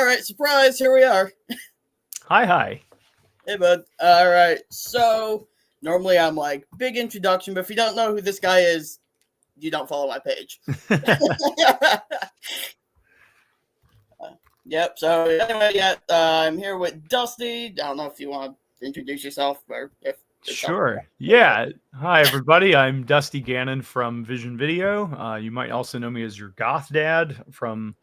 right, surprise, here we are. Hi. Hey, bud. All right, so normally I'm like, big introduction, but if you don't know who this guy is, you don't follow my page. Yep, so anyway, I'm here with Dusty. I don't know if you want to introduce yourself or if Sure. Yeah. Hi, everybody. I'm Dusty Gannon from Vision Video. You might also know me as your goth dad from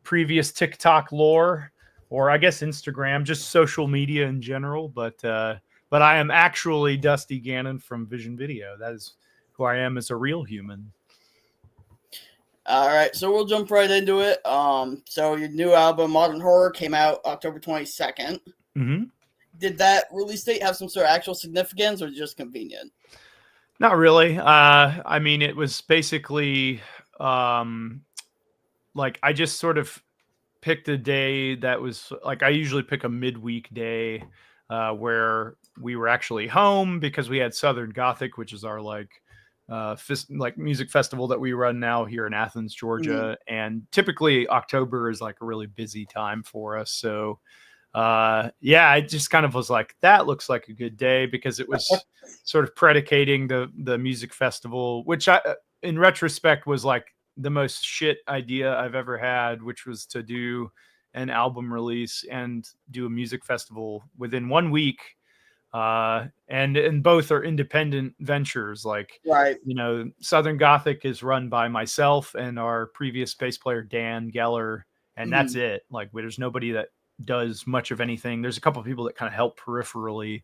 previous TikTok lore, or I guess Instagram, just social media in general. But I am actually Dusty Gannon from Vision Video. That is who I am as a real human. All right, so we'll jump right into it. So your new album, Modern Horror, came out October 22nd. Mm-hmm. Did that release date have some sort of actual significance or just convenient? Not really. I mean, it was basically like I just sort of picked a day that was like I usually pick a midweek day where we were actually home because we had Southern Gothic, which is our like music festival that we run now here in Athens, Georgia. And typically October is like a really busy time for us. So I just kind of was like, that looks like a good day because it was sort of predicating the music festival, which I in retrospect was like the most shit idea I've ever had, which was to do an album release and do a music festival within 1 week. And both are independent ventures. Like, right. Southern Gothic is run by myself and our previous bass player, Dan Geller. And that's it. Like, there's nobody that does much of anything. There's a couple of people that kind of help peripherally,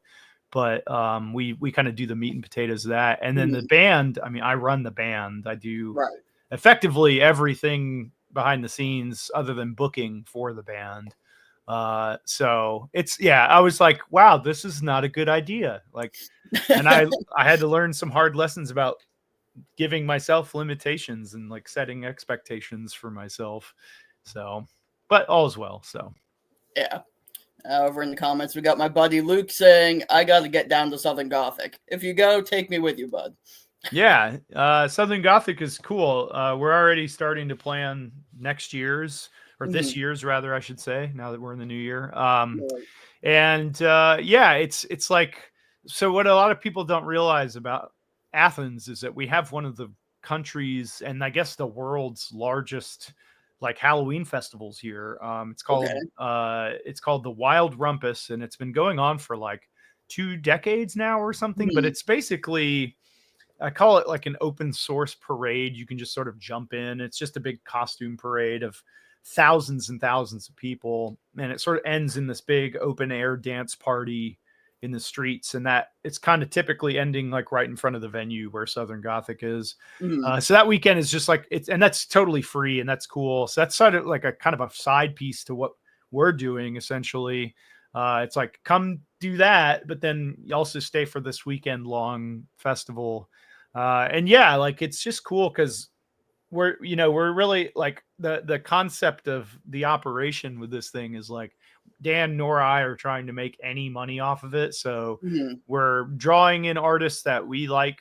but we kind of do the meat and potatoes of that. And then the band, I mean, I run the band. I do effectively everything behind the scenes other than booking for the band. So I was like, wow, this is not a good idea. Like, and I had to learn some hard lessons about giving myself limitations and like setting expectations for myself. So, but all is well. So, yeah. Over in the comments, we got my buddy Luke saying, I got to get down to Southern Gothic. If you go, take me with you, bud. Yeah. Southern Gothic is cool. We're already starting to plan next year's or this year's rather, I should say, now that we're in the new year. It's like, so what a lot of people don't realize about Athens is that we have one of the country's and I guess the world's largest like Halloween festivals here. It's called the Wild Rumpus, and it's been going on for like 2 decades now or something, but it's basically, I call it like an open source parade. You can just sort of jump in. It's just a big costume parade of thousands and thousands of people. And it sort of ends in this big open air dance party in the streets. And that it's kind of typically ending like right in front of the venue where Southern Gothic is. So that weekend is just like and that's totally free and that's cool. So that's sort of like a kind of a side piece to what we're doing essentially. It's like, come do that, but then you also stay for this weekend long festival. Like it's just cool because we're really like the concept of the operation with this thing is like Dan nor I are trying to make any money off of it. So we're drawing in artists that we like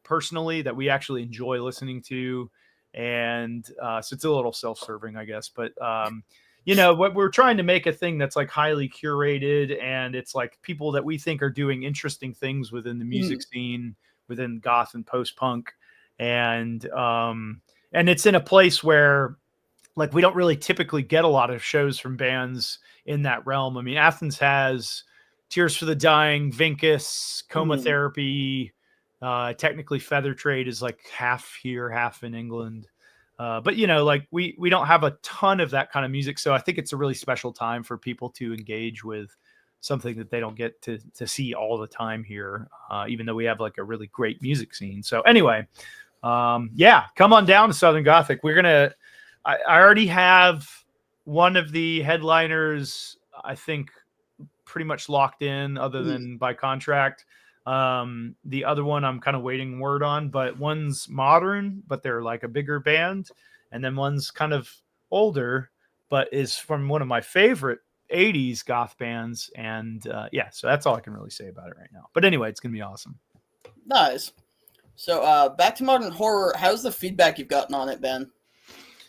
personally, that we actually enjoy listening to. And so it's a little self-serving, I guess. But what we're trying to make a thing that's like highly curated, and it's like people that we think are doing interesting things within the music scene, within goth and post-punk. And it's in a place where like we don't really typically get a lot of shows from bands in that realm. I mean, Athens has Tears for the Dying, Vincus, Coma Therapy. Technically Feather Trade is like half here, half in England. But like we don't have a ton of that kind of music. So I think it's a really special time for people to engage with something that they don't get to see all the time here, even though we have like a really great music scene. So anyway, come on down to Southern Gothic. I already have one of the headliners, I think, pretty much locked in other than by contract. The other one I'm kind of waiting word on, but one's modern, but they're like a bigger band. And then one's kind of older, but is from one of my favorite 80s goth bands. And so that's all I can really say about it right now. But anyway, it's going to be awesome. Nice. So back to Modern Horror. How's the feedback you've gotten on it, Ben?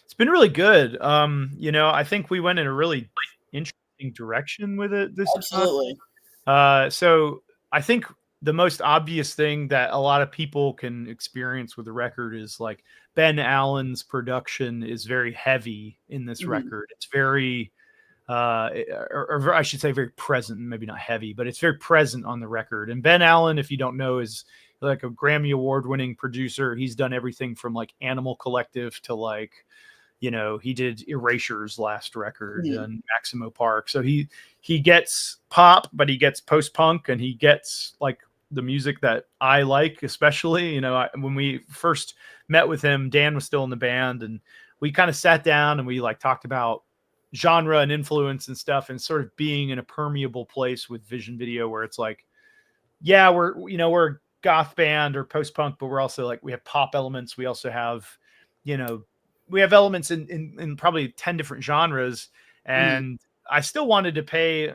It's been really good. I think we went in a really interesting direction with it this time. Absolutely. So I think the most obvious thing that a lot of people can experience with the record is like Ben Allen's production is very heavy in this record. It's very, or I should say, very present. Maybe not heavy, but it's very present on the record. And Ben Allen, if you don't know, is like a Grammy Award-winning producer. He's done everything from like Animal Collective to like, he did Erasure's last record and Maximo Park. So he gets pop, but he gets post-punk, and he gets like the music that I like, especially. When we first met with him, Dan was still in the band, and we kind of sat down and we like talked about genre and influence and stuff, and sort of being in a permeable place with Vision Video, where it's like, yeah, we're a goth band or post-punk, but we're also like, we have pop elements. We also have, we have elements in probably 10 different genres. And I still wanted to pay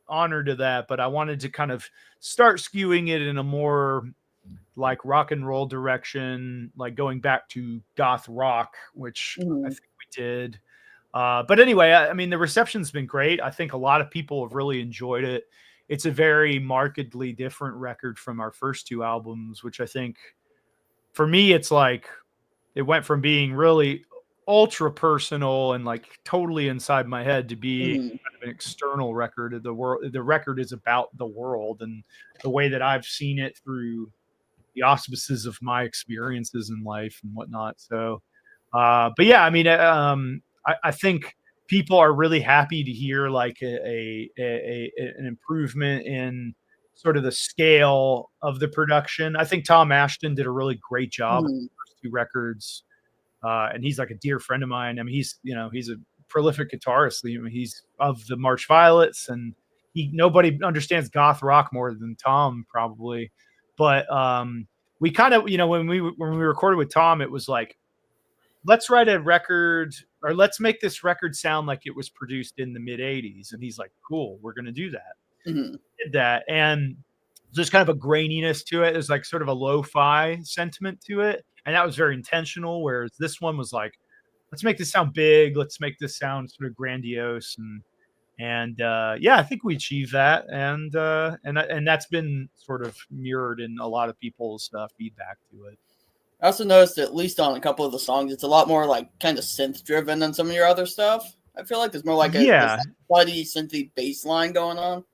honor to that, but I wanted to kind of start skewing it in a more like rock and roll direction, like going back to goth rock, which I think we did. But anyway, I mean, the reception's been great. I think a lot of people have really enjoyed it. It's a very markedly different record from our first two albums, which I think for me, it's like it went from being really ultra personal and like totally inside my head to be kind of an external record of the world. The record is about the world and the way that I've seen it through the auspices of my experiences in life and whatnot. So, but yeah, I mean, I think people are really happy to hear like an improvement in sort of the scale of the production. I think Tom Ashton did a really great job on the first two records. And he's like a dear friend of mine. I mean, he's a prolific guitarist. I mean, he's of the March Violets, and nobody understands goth rock more than Tom probably. But we kind of, when we recorded with Tom, it was like, let's write a record, or let's make this record sound like it was produced in the mid 80s. And he's like, cool, we're going to do that. Did that. And there's kind of a graininess to it. There's like sort of a lo-fi sentiment to it. And that was very intentional. Whereas this one was like, let's make this sound big. Let's make this sound sort of grandiose. And yeah, I think we achieved that. And that's been sort of mirrored in a lot of people's feedback to it. I also noticed, at least on a couple of the songs, it's a lot more like kind of synth driven than some of your other stuff. I feel like there's more like a buddy synthy bass line going on.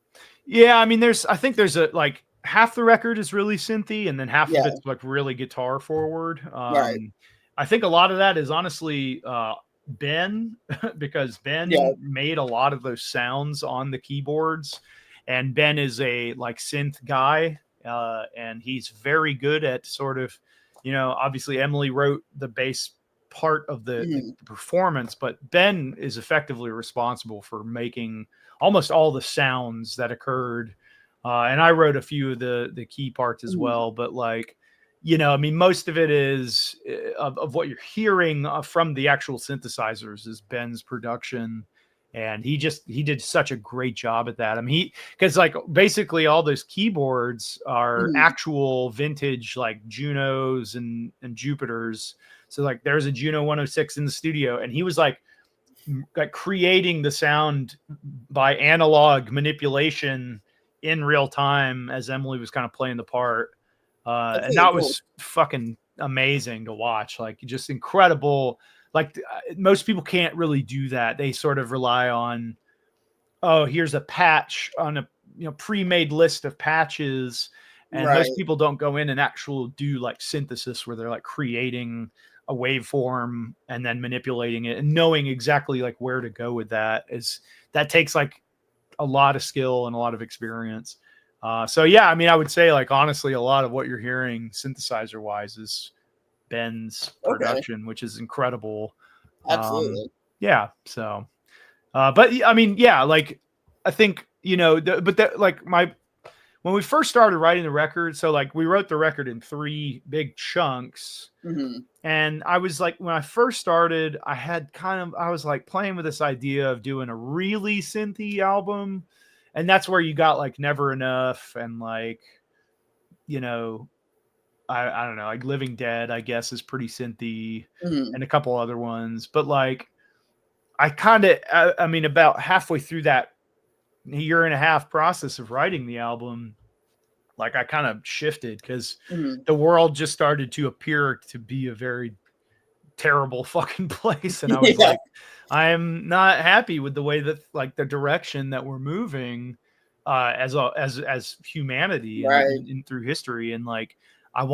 Yeah, I mean, I think there's a like half the record is really synthy, and then half of it's like really guitar forward. Right. I think a lot of that is honestly Ben, because Ben made a lot of those sounds on the keyboards, and Ben is a like synth guy, and he's very good at sort of, obviously Emily wrote the bass part of the performance, but Ben is effectively responsible for making almost all the sounds that occurred. And I wrote a few of the key parts as well, but like, I mean, most of it is of what you're hearing from the actual synthesizers is Ben's production. And he did such a great job at that. I mean, because like basically all those keyboards are actual vintage, like Junos and Jupiters. So like there's a Juno 106 in the studio, and he was like creating the sound by analog manipulation in real time as Emily was kind of playing the part. And that was fucking amazing to watch. Like just incredible. Like most people can't really do that. They sort of rely on, oh, here's a patch on a pre-made list of patches. And most people don't go in and actually do like synthesis where they're like creating a waveform and then manipulating it and knowing exactly like where to go with that takes like a lot of skill and a lot of experience. So yeah, I mean, I would say like honestly, a lot of what you're hearing synthesizer wise is Ben's production, which is incredible. Absolutely. Yeah. So, but I mean, yeah, like I think, when we first started writing the record, so like we wrote the record in 3 big chunks. And I was like, when I first started, I was like playing with this idea of doing a really synthy album. And that's where you got like Never Enough and like, I don't know, like Living Dead, I guess, is pretty synthy, and a couple other ones. But like, I mean, about halfway through that year and a half process of writing the album, like I kind of shifted because the world just started to appear to be a very terrible fucking place. And I was like, I'm not happy with the way that like the direction that we're moving as humanity and through history. And like, I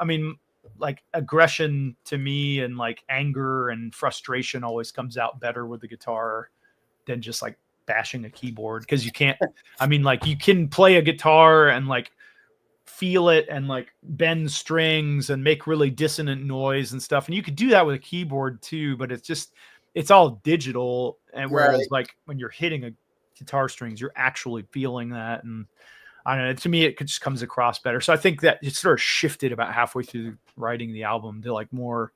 mean, like aggression to me and like anger and frustration always comes out better with the guitar than just like bashing a keyboard. Cause you can't, I mean, like you can play a guitar and like feel it and like bend strings and make really dissonant noise and stuff. And you could do that with a keyboard too, but it's all digital. And whereas like when you're hitting a guitar strings, you're actually feeling that. And I don't know, to me, it just comes across better. So I think that it sort of shifted about halfway through writing the album to like more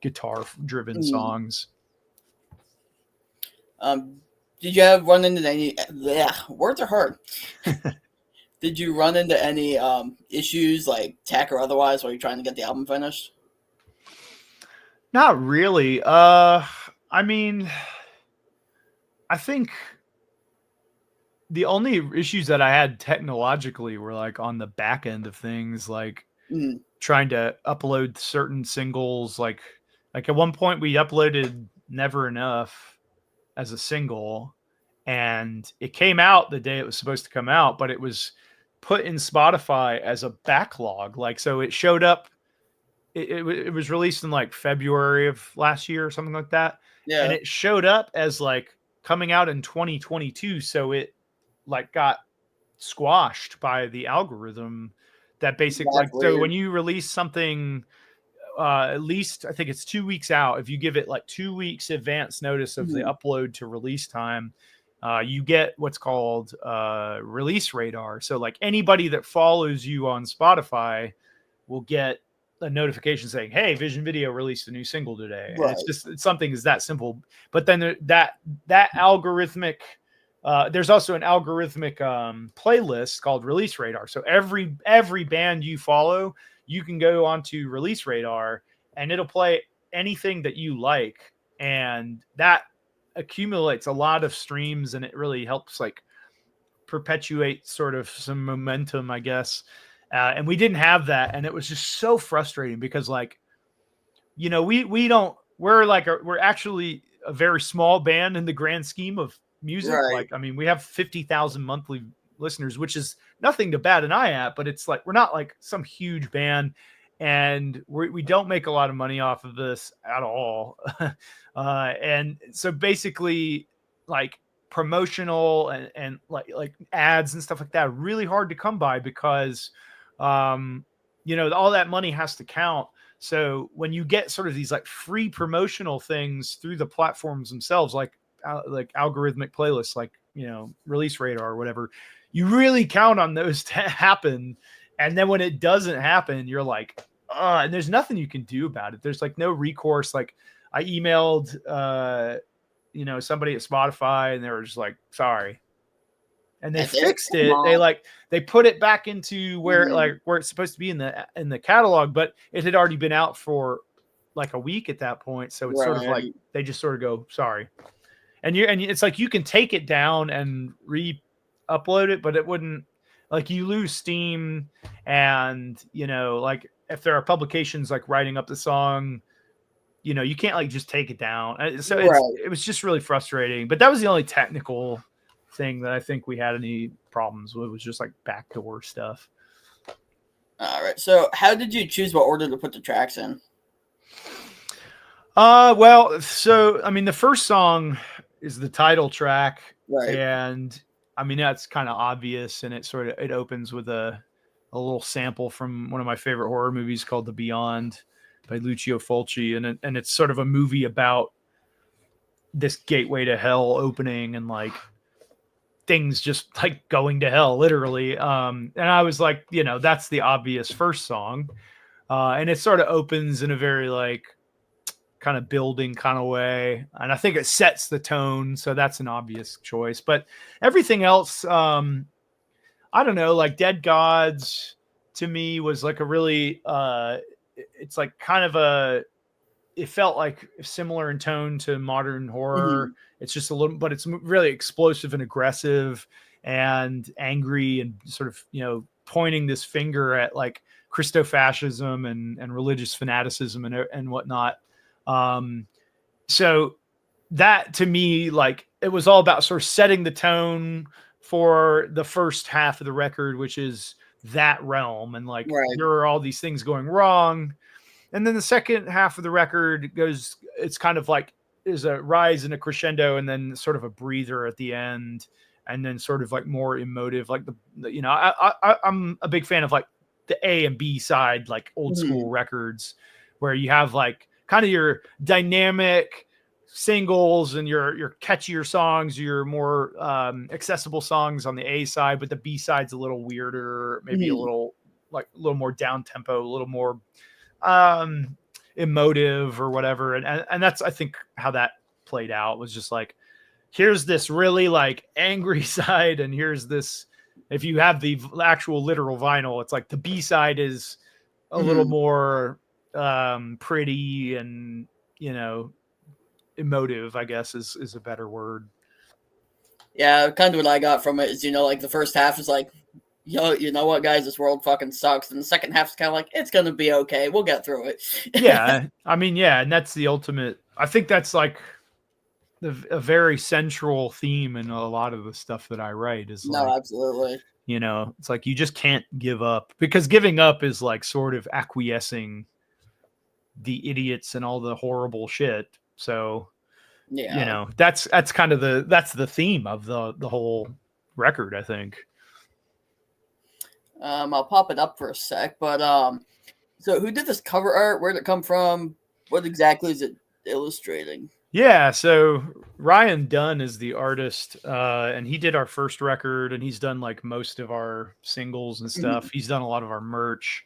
guitar driven songs. Did you have run into any, words are hard. Did you run into any issues like tech or otherwise while you're trying to get the album finished? Not really. I mean, I think the only issues that I had technologically were like on the back end of things, like trying to upload certain singles. Like at one point we uploaded Never Enough as a single and it came out the day it was supposed to come out, but it was put in Spotify as a backlog. Like, so it showed up, it was released in like February of last year or something like that. Yeah. And it showed up as like coming out in 2022. So it like got squashed by the algorithm that basically like, so when you release something, at least I think it's 2 weeks out, if you give it like 2 weeks advance notice of the upload to release time, you get what's called release radar. So like anybody that follows you on Spotify will get a notification saying, hey, Vision Video released a new single today. Right. And it's something is that simple. But then that algorithmic, there's also an algorithmic playlist called Release Radar. So every band you follow, you can go onto Release Radar and it'll play anything that you like. And that accumulates a lot of streams and it really helps like perpetuate sort of some momentum, I guess. And we didn't have that. And it was just so frustrating because like, you know, we're actually a very small band in the grand scheme of music. Right. Like, I mean, we have 50,000 monthly listeners, which is nothing to bat an eye at, but it's like, we're not like some huge band and we don't make a lot of money off of this at all. And so basically like promotional and like ads and stuff like that are really hard to come by because, you know, all that money has to count. So when you get sort of these like free promotional things through the platforms themselves, like algorithmic playlists, like, you know, Release Radar or whatever, you really count on those to happen. And then when it doesn't happen, you're like, and there's nothing you can do about it. There's like no recourse. Like I emailed, you know, somebody at Spotify and they were just like, sorry. And they fixed it. They put it back into where where it's supposed to be in the catalog, but it had already been out for like a week at that point. So it's sort of like, they just sort of go, sorry. And it's like, you can take it down and re-upload it, but it wouldn't, like, you lose steam. And, you know, like if there are publications like writing up the song, you know, you can't like just take it down. So it was just really frustrating, but that was the only technical thing that I think we had any problems with, was just like backdoor stuff. All right. So how did you choose what order to put the tracks in? Well, so, I mean, the first song is the title track. Right. And I mean, that's kind of obvious. And it opens with a little sample from one of my favorite horror movies called The Beyond by Lucio Fulci. And it's sort of a movie about this gateway to hell opening and like things just like going to hell, literally. And I was like, you know, that's the obvious first song. And it sort of opens in a very like kind of building kind of way. And I think it sets the tone. So that's an obvious choice. But everything else, I don't know, like Dead Gods to me was like a really, it's like kind of it felt like similar in tone to modern horror. Mm-hmm. It's just a little, but it's really explosive and aggressive and angry and sort of, pointing this finger at like Christofascism and religious fanaticism and whatnot. So that to me, like, it was all about sort of setting the tone for the first half of the record, which is that realm. And like, Right. there are all these things going wrong. And then the second half of the record goes, it's kind of like, is a rise and a crescendo and then sort of a breather at the end. And then sort of like more emotive, like I'm a big fan of like the A and B side, like old school records where you have like kind of your dynamic singles and your catchier songs, your more accessible songs on the A side, but the B side's a little weirder, maybe a little more down tempo, a little more emotive or whatever. And that's, I think, how that played out, was just like, here's this really like angry side, and here's this, if you have the actual literal vinyl, it's like the B side is a little more pretty and, emotive, I guess is a better word. Yeah, kind of what I got from it is, like the first half is like, yo, you know what, guys, this world fucking sucks. And the second half is kind of like, it's going to be okay. We'll get through it. Yeah. I mean, yeah. And that's the ultimate, I think that's like a very central theme in a lot of the stuff that I write is no, like, absolutely. It's like, you just can't give up, because giving up is like sort of acquiescing the idiots and all the horrible shit. So, yeah, that's kind of that's the theme of the whole record, I think. I'll pop it up for a sec, but so who did this cover art? Where did it come from? What exactly is it illustrating? Yeah, so Ryan Dunn is the artist, and he did our first record, and he's done like most of our singles and stuff. He's done a lot of our merch.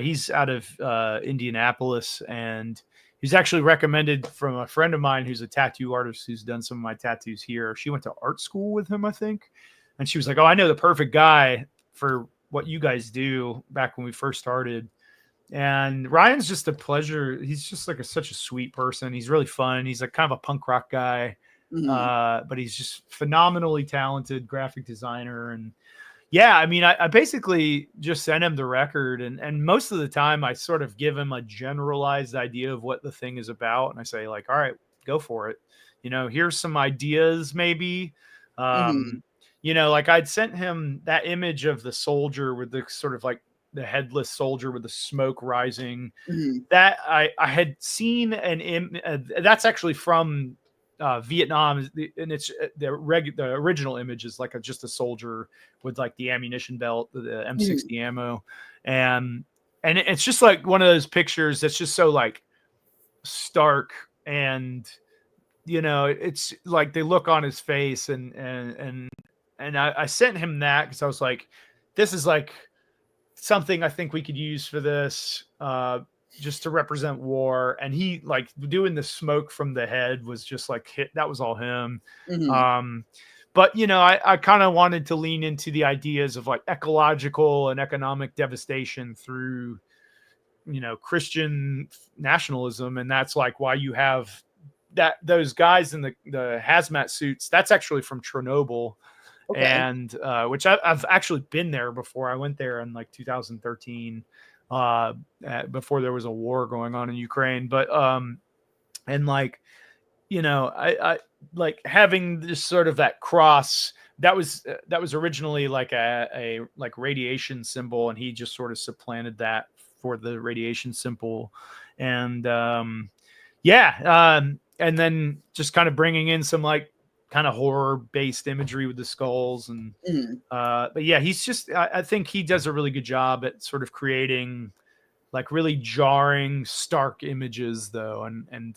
He's out of Indianapolis, and he's actually recommended from a friend of mine who's a tattoo artist who's done some of my tattoos here. She went to art school with him, I think, and she was like, "Oh, I know the perfect guy for what you guys do," back when we first started. And Ryan's just a pleasure. He's just like such a sweet person. He's really fun. He's like kind of a punk rock guy, but he's just phenomenally talented graphic designer. And yeah, I mean, I basically just sent him the record, and most of the time I sort of give him a generalized idea of what the thing is about. And I say like, all right, go for it. Here's some ideas maybe. Like I'd sent him that image of the soldier with the sort of like the headless soldier with the smoke rising. That I had seen that's actually from Vietnam, and it's the original image is like just a soldier with like the ammunition belt, the M60 ammo, and it's just like one of those pictures that's just so like stark, and it's like they look on his face, and I sent him that because I was like, this is like something I think we could use for this, just to represent war. And he like doing the smoke from the head was just like that was all him. But I kind of wanted to lean into the ideas of like ecological and economic devastation through Christian nationalism, and that's like why you have those guys in the hazmat suits. That's actually from Chernobyl. Okay. And which I've actually been there before. I went there in like 2013, before there was a war going on in Ukraine. But and like I like having this sort of that cross that was originally like a like radiation symbol, and he just sort of supplanted that for the radiation symbol. And and then just kind of bringing in some like kind of horror based imagery with the skulls. And but yeah, he's just I think he does a really good job at sort of creating like really jarring, stark images though. And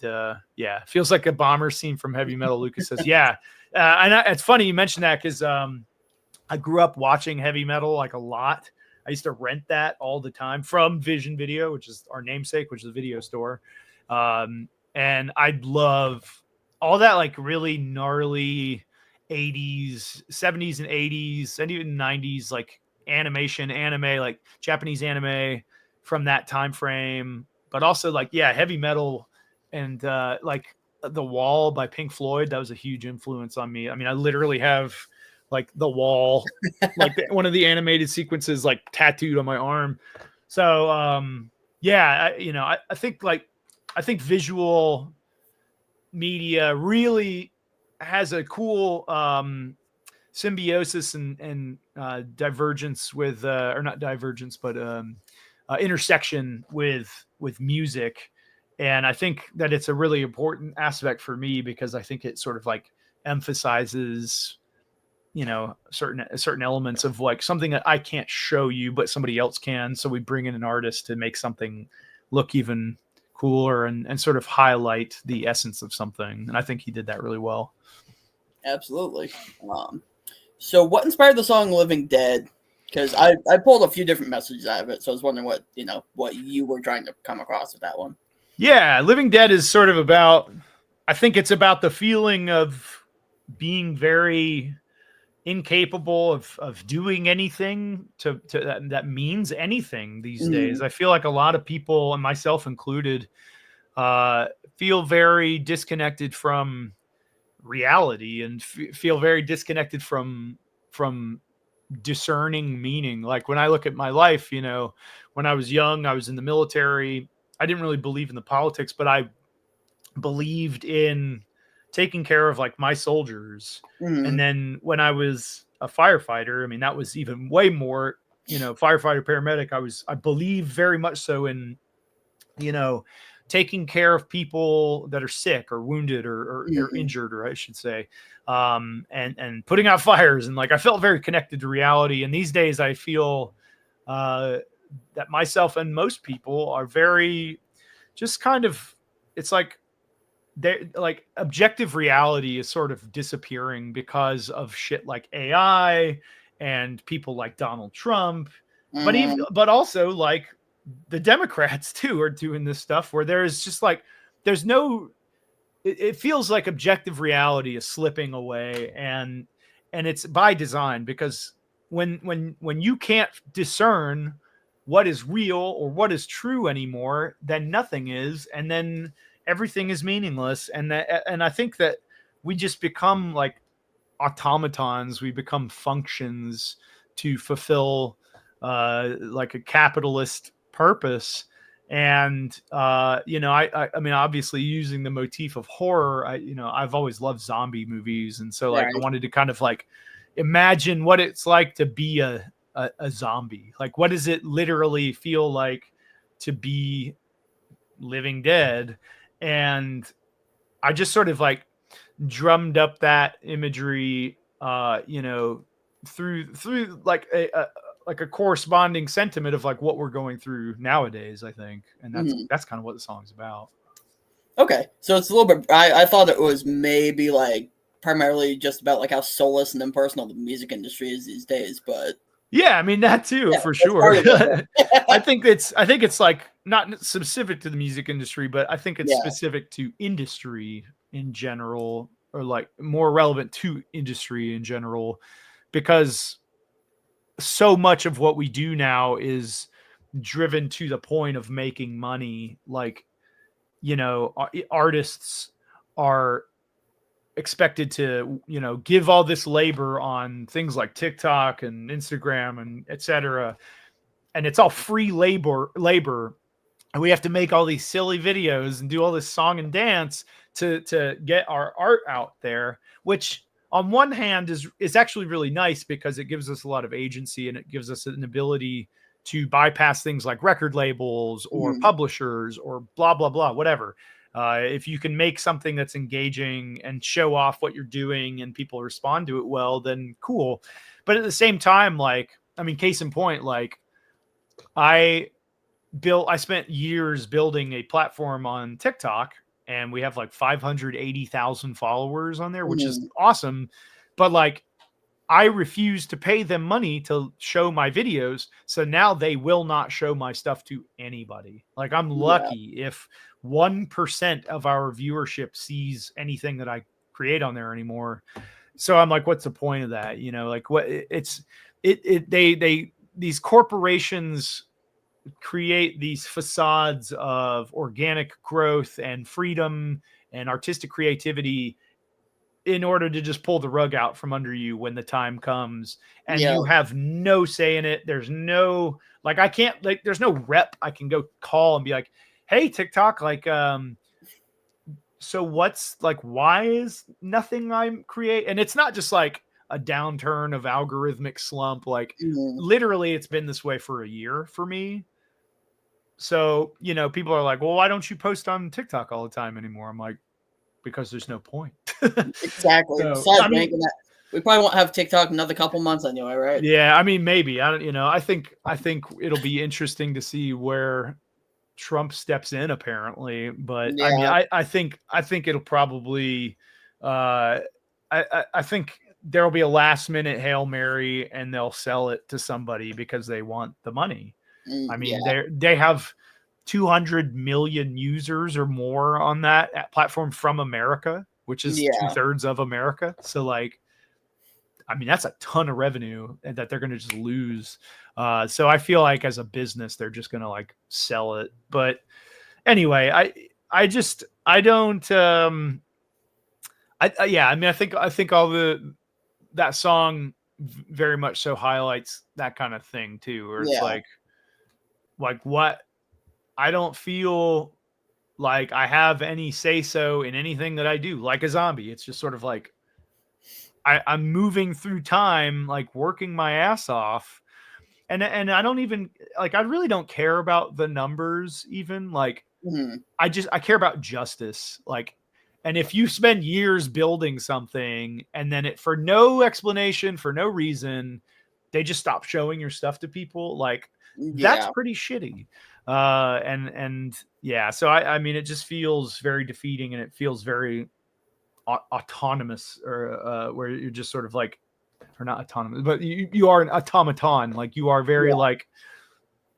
yeah, feels like a bomber scene from Heavy Metal. Lucas says, yeah. It's funny you mentioned that, because I grew up watching heavy metal like a lot. I used to rent that all the time from Vision Video, which is our namesake, which is a video store. And I'd love all that like really gnarly 80s, 70s and 80s, and even 90s, like anime, like Japanese anime from that time frame. But also like, yeah, heavy metal like The Wall by Pink Floyd, that was a huge influence on me. I mean, I literally have like The Wall, like one of the animated sequences, like tattooed on my arm. So yeah, I think visual media really has a cool symbiosis and divergence with or not divergence, but intersection with music. And I think that it's a really important aspect for me because I think it sort of like emphasizes, certain elements of like something that I can't show you, but somebody else can. So we bring in an artist to make something look even cooler and sort of highlight the essence of something. And I think he did that really well. Absolutely. So what inspired the song Living Dead? Because I pulled a few different messages out of it. So I was wondering what you were trying to come across with that one. Yeah, Living Dead is sort of about, I think it's about the feeling of being very incapable of doing anything to that means anything these days. I feel like a lot of people, and myself included, feel very disconnected from reality and feel very disconnected from discerning meaning. Like when I look at my life, when I was young, I was in the military. I didn't really believe in the politics, but I believed in taking care of like my soldiers. And then when I was a firefighter, I mean, that was even way more, firefighter, paramedic. I believe very much so in, taking care of people that are sick or wounded or injured, or I should say, and putting out fires. And like, I felt very connected to reality. And these days I feel that myself and most people are very just kind of, it's like, like objective reality is sort of disappearing because of shit like AI and people like Donald Trump, but also like the Democrats too are doing this stuff where there's just like, there's no, it feels like objective reality is slipping away, and it's by design, because when you can't discern what is real or what is true anymore, then nothing is, and then everything is meaningless. And I think that we just become like automatons. We become functions to fulfill like a capitalist purpose. And I mean, obviously using the motif of horror, I've always loved zombie movies, and so like I wanted to kind of like imagine what it's like to be a zombie. Like, what does it literally feel like to be living dead? And I just sort of like drummed up that imagery, through like a corresponding sentiment of like what we're going through nowadays, I think. And that's kind of what the song's about. Okay. So it's a little bit, I thought it was maybe like primarily just about like how soulless and impersonal the music industry is these days, but yeah, I mean that too, for sure. I think it's like not specific to the music industry, but I think it's specific to industry in general, or like more relevant to industry in general, because so much of what we do now is driven to the point of making money. Like, artists are expected to, give all this labor on things like TikTok and Instagram and etc. And it's all free labor. And we have to make all these silly videos and do all this song and dance to get our art out there, which on one hand is actually really nice because it gives us a lot of agency, and it gives us an ability to bypass things like record labels or publishers or blah, blah, blah, whatever. If you can make something that's engaging and show off what you're doing and people respond to it well, then cool. But at the same time, like, I mean, case in point, like I spent years building a platform on TikTok, and we have like 580,000 followers on there, which is awesome. But like, I refuse to pay them money to show my videos. So now they will not show my stuff to anybody. Like, I'm lucky if 1% of our viewership sees anything that I create on there anymore. So I'm like, what's the point of that? Like, what these corporations create these facades of organic growth and freedom and artistic creativity in order to just pull the rug out from under you when the time comes, and Yeah. you have no say in it. There's no, like, I can't, like, there's no rep I can go call and be like, hey, TikTok, like, so what's, like, why is nothing I'm create? And it's not just like a downturn of algorithmic slump. Like, Mhm. literally it's been this way for a year for me. So, you know, people are like, well, why don't you post on TikTok all the time anymore? I'm like, because there's no point. Exactly. So, Besides I mean, making that, we probably won't have TikTok another couple months anyway, right? yeah, I mean, maybe. I don't, you know, I think it'll be interesting to see where Trump steps in, apparently. But I mean, Yeah. I think it'll probably, I think there'll be a last minute Hail Mary and they'll sell it to somebody because they want the money. I Yeah. mean, they have 200 million users or more on that platform from America, which is Yeah. 2/3 of America. So, like, I mean, that's a ton of revenue that they're going to just lose. So I feel like as a business, they're just going to, like, sell it. But anyway, I don't, yeah, I mean, I think all that song very much so highlights that kind of thing too, where it's Yeah. like what, I don't feel like I have any say so in anything that I do, like a zombie. It's just sort of like, I'm moving through time, like working my ass off. And I don't even, like, I really don't care about the numbers even. Like, Mhm. I care about justice. Like, and if you spend years building something and then it, for no explanation, for no reason, they just stop showing your stuff to people, like, that's Yeah. pretty shitty. And yeah, so I mean, it just feels very defeating, and it feels very autonomous, or where you're just sort of like, or not autonomous, but you are an automaton. Like, you are very, Yeah. like,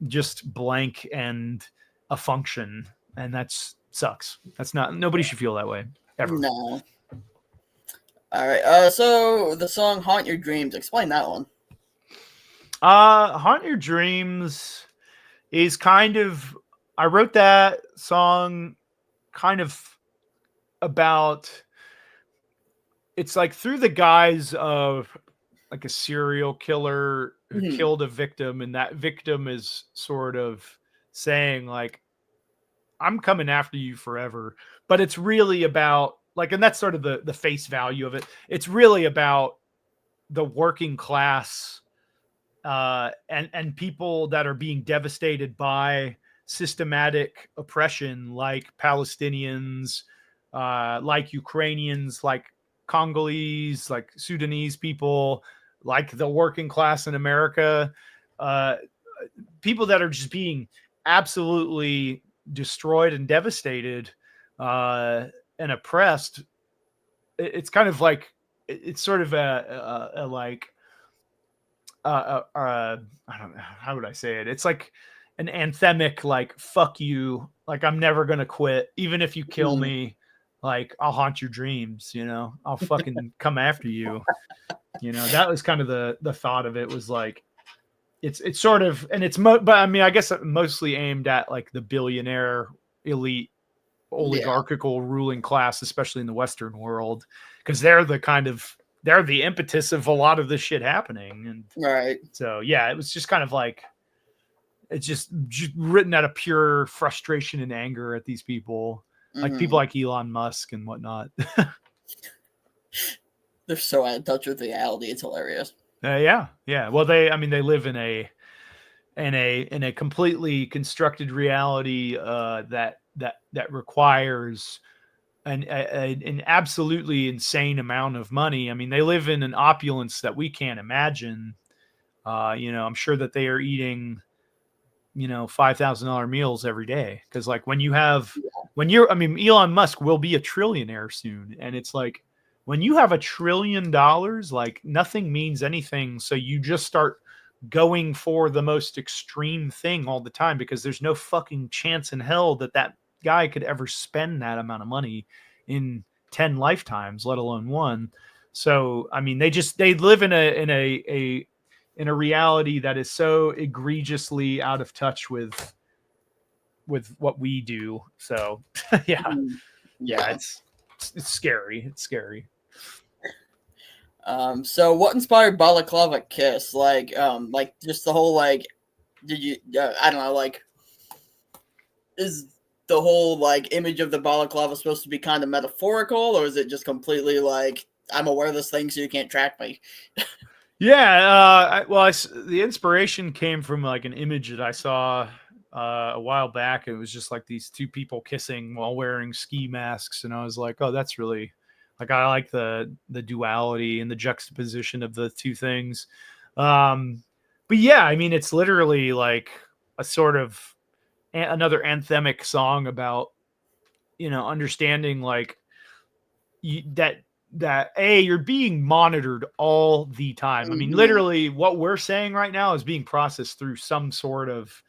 just blank and a function, and that's sucks. That's not, nobody should feel that way ever. No. All right. So the song "Haunt Your Dreams." Explain that one. Haunt Your Dreams is kind of, I wrote that song kind of about, it's like through the guise of, like, a serial killer who Mhm. killed a victim, and that victim is sort of saying, like, I'm coming after you forever. But it's really about, like, and that's sort of the face value of it. It's really about the working class, and people that are being devastated by systematic oppression, like Palestinians, like Ukrainians, like Congolese, like Sudanese people, like the working class in America, uh, people that are just being absolutely destroyed and devastated, and oppressed. It's kind of like, it's sort of a like, I don't know, how would I say it? It's like an anthemic, like, fuck you, like, I'm never gonna quit, even if you kill Mhm. me. Like, I'll haunt your dreams, you know, I'll fucking come after you. You know, that was kind of the thought of it, was like, it's sort of, and but I mean, I guess mostly aimed at, like, the billionaire elite Yeah. oligarchical ruling class, especially in the Western world, because they're the impetus of a lot of this shit happening. And Right. so, yeah, it was just kind of like, it's just written out of pure frustration and anger at these people, like people Mhm. like Elon Musk and whatnot. They're so out of touch with reality. It's hilarious. Yeah. Well, I mean, they live in a completely constructed reality, that requires an absolutely insane amount of money. I mean, they live in an opulence that we can't imagine. You know, I'm sure that they are eating, you know, $5,000 meals every day. Because, like, I mean, Elon Musk will be a trillionaire soon, and it's like, when you have $1 trillion, like, nothing means anything. So you just start going for the most extreme thing all the time, because there's no fucking chance in hell that guy could ever spend that amount of money in 10 lifetimes, let alone one. So, I mean, they live in in a reality that is so egregiously out of touch with what we do. So yeah, Yeah. it's scary. It's scary. So what inspired Balaclava Kiss? Like just the whole like, did you? I don't know. Like, is the whole like image of the balaclava supposed to be kind of metaphorical, or is it just completely like I'm aware of this thing, so you can't track me? Yeah. The inspiration came from like an image that I saw a while back. It was just like these two people kissing while wearing ski masks, and I was like, oh, that's really like I like the duality and the juxtaposition of the two things. But yeah, I mean, it's literally like a sort of another anthemic song about understanding like that you're being monitored all the time. I mean, literally what we're saying right now is being processed through some sort of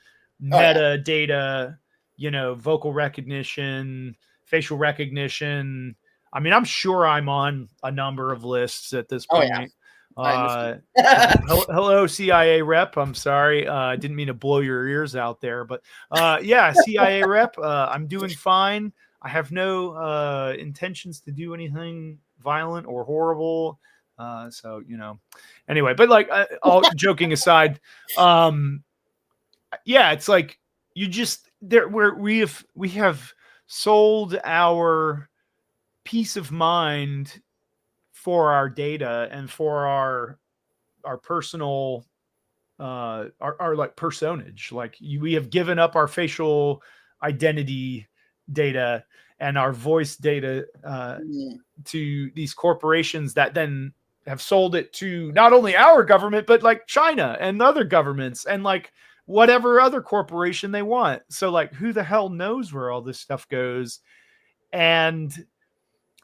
metadata, vocal recognition, facial recognition. I mean, I'm sure I'm on a number of lists at this point. Hello, CIA rep. I'm sorry. I didn't mean to blow your ears out there, but yeah, CIA rep. I'm doing fine. I have no intentions to do anything violent or horrible. So, anyway, but like all joking aside, yeah, it's like you just there where we have sold our peace of mind for our data and for our personal our like personage. Like we have given up our facial identity data and our voice data to these corporations that then have sold it to not only our government but like China and other governments and like whatever other corporation they want. So like who the hell knows where all this stuff goes? And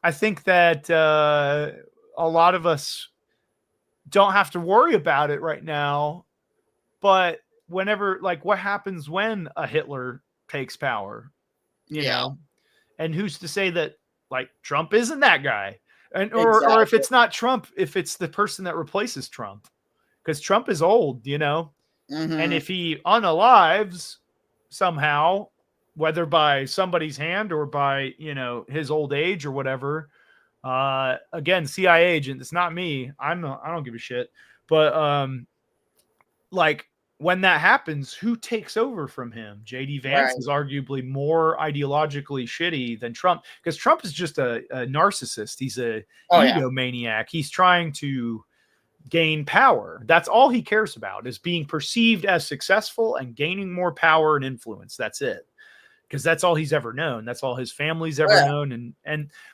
I think that a lot of us don't have to worry about it right now. But whenever, like, what happens when a Hitler takes power, you know? And who's to say that, like, Trump isn't that guy? And or if it's not Trump, if it's the person that replaces Trump, because Trump is old, and if he unalives somehow, whether by somebody's hand or by his old age or whatever, again, CIA agent, it's not me. I don't give a shit. But like when that happens, who takes over from him? JD Vance is arguably more ideologically shitty than Trump, because Trump is just a narcissist. He's a egomaniac. He's trying to gain power. That's all he cares about, is being perceived as successful and gaining more power and influence. That's it. Because that's all he's ever known. That's all his family's ever known.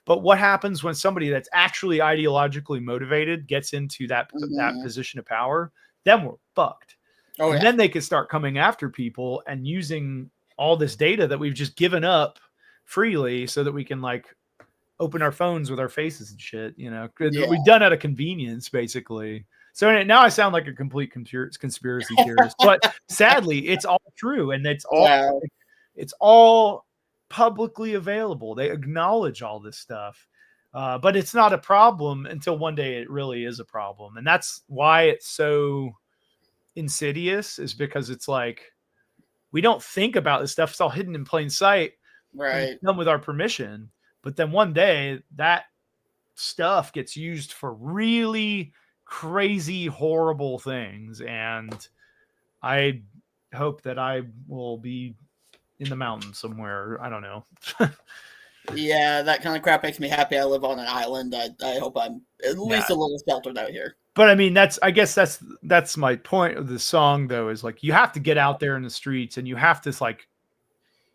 But what happens when somebody that's actually ideologically motivated gets into that position of power? Then we're fucked. Then they could start coming after people and using all this data that we've just given up freely so that we can like open our phones with our faces and shit, we've done out of convenience basically. So now I sound like a complete conspiracy theorist, but sadly it's all true. And it's all publicly available. They acknowledge all this stuff. But it's not a problem until one day it really is a problem. And that's why it's so insidious, is because it's like we don't think about this stuff. It's all hidden in plain sight. Right. Done with our permission. But then one day that stuff gets used for really crazy, horrible things. And I hope that I will be in the mountains somewhere. I don't know. Yeah, that kind of crap makes me happy. I live on an island. I hope I'm at least a little sheltered out here. But I mean, I guess that's my point of the song, though, is like you have to get out there in the streets and you have to like,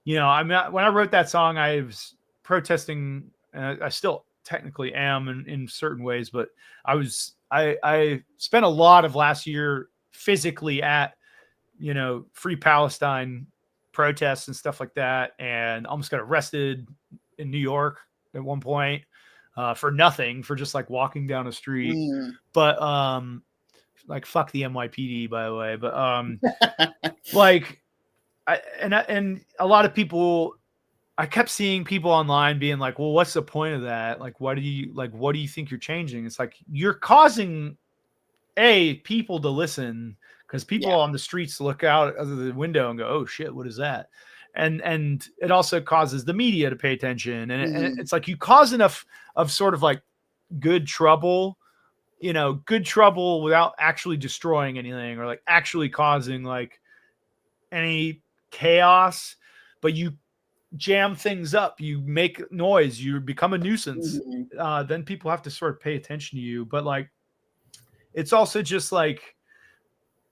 I mean, when I wrote that song, I was protesting. I still technically am in certain ways, but I spent a lot of last year physically at, Free Palestine protests and stuff like that, and almost got arrested in New York at one point for nothing, for just like walking down a street. But like fuck the NYPD, by the way. But like and a lot of people, I kept seeing people online being like, well, what's the point of that? Like, what do you think you're changing? It's like you're causing people to listen, because people on the streets look out of the window and go, oh shit, what is that? And it also causes the media to pay attention, and it's like you cause enough of sort of like good trouble without actually destroying anything or like actually causing like any chaos, but you jam things up, you make noise, you become a nuisance. Then people have to sort of pay attention to you. But like, it's also just like,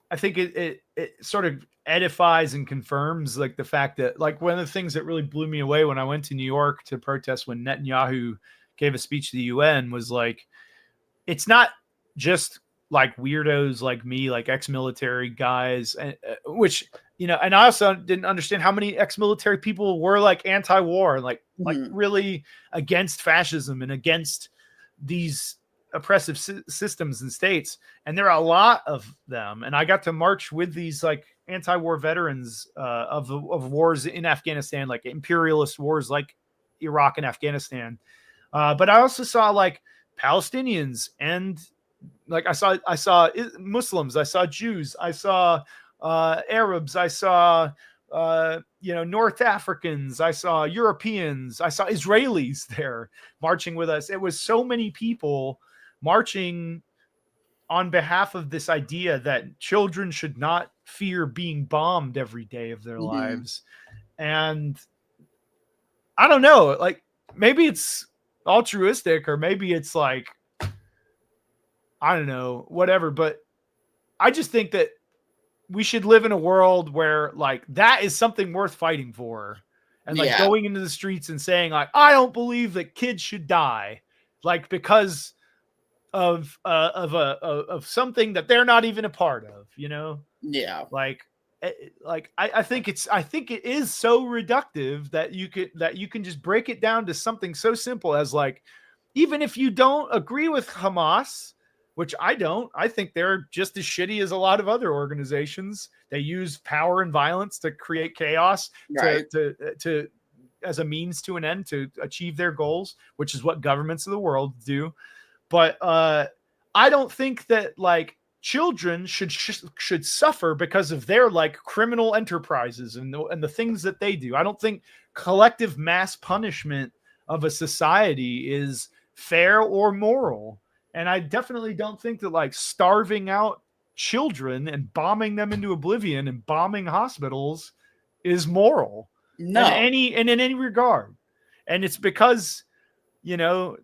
I think it sort of edifies and confirms like the fact that like one of the things that really blew me away when I went to New York to protest when Netanyahu gave a speech to the UN was like, it's not just like weirdos like me, like ex-military guys, and which, and I also didn't understand how many ex-military people were like anti-war, like really against fascism and against these oppressive systems and states. And there are a lot of them. And I got to march with these like anti-war veterans of wars in Afghanistan, like imperialist wars like Iraq and Afghanistan. But I also saw like Palestinians, and like I saw Muslims, I saw Jews, I saw Arabs, I saw North Africans, I saw Europeans, I saw Israelis there marching with us. It was so many people marching on behalf of this idea that children should not fear being bombed every day of their lives. And I don't know, like maybe it's altruistic, or maybe it's like, I don't know, whatever. But I just think that we should live in a world where like that is something worth fighting for. And like going into the streets and saying like, I don't believe that kids should die, like because of something that they're not even a part of, I think it is so reductive that you can just break it down to something so simple as like, even if you don't agree with Hamas, which I don't, I think they're just as shitty as a lot of other organizations. They use power and violence to create chaos, to as a means to an end to achieve their goals, which is what governments of the world do. But I don't think that like children should suffer because of their like criminal enterprises and the things that they do. I don't think collective mass punishment of a society is fair or moral. And I definitely don't think that like starving out children and bombing them into oblivion and bombing hospitals is moral. No. In any regard. And it's because, it's